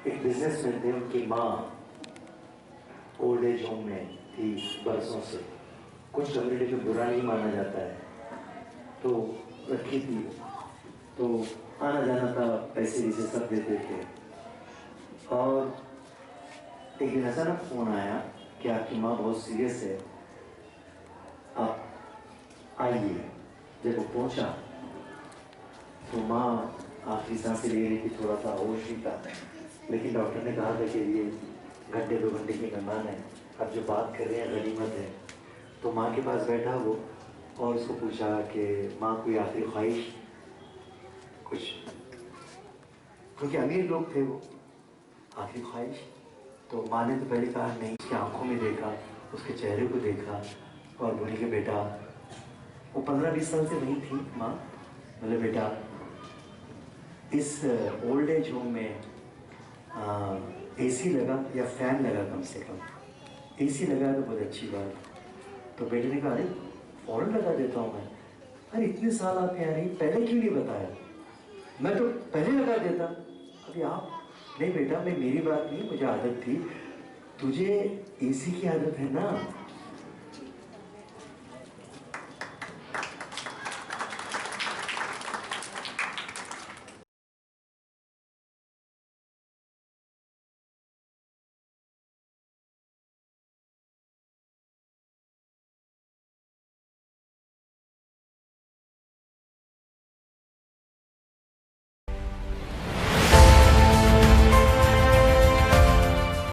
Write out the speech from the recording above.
एक बिजनेसमैन थे, उनकी माँ ओल्ड एज होम में थी बरसों से। कुछ कम्युनिटी में बुरा नहीं माना जाता है, तो रखी थी, तो आना जाना था, पैसे वैसे सब देते थे। और एक दिन अचानक फोन आया कि आपकी माँ बहुत सीरियस है, आप आइए। जब वो पहुंचा तो माँ आखिरी सांसें ले रही थी, थोड़ा सा होश ही था, लेकिन डॉक्टर ने कहा था कि ये घंटे 2 घंटे की मेहमान है, अब जो बात कर रहे हैं गनीमत है। तो माँ के पास बैठा वो और उसको पूछा कि माँ कोई आखिरी ख्वाहिश कुछ, क्योंकि अमीर लोग थे वो, आखिरी ख्वाहिश। तो माँ ने तो पहले कहा नहीं, उसकी आंखों में देखा, उसके चेहरे को देखा और बोली कि बेटा, वो 15-20 साल से वही थी माँ, बोले बेटा इस ओल्ड एज होम में एसी लगा या फैन लगा, कम से कम एसी लगा तो बहुत अच्छी बात। तो बेटे ने कहा अरे फौरन लगा देता हूँ मैं। अरे इतने साल आप यहाँ रही, पहले क्यों नहीं बताया, मैं तो पहले लगा देता। अभी आप नहीं बेटा, मैं मेरी बात नहीं, मुझे आदत थी, तुझे एसी की आदत है ना,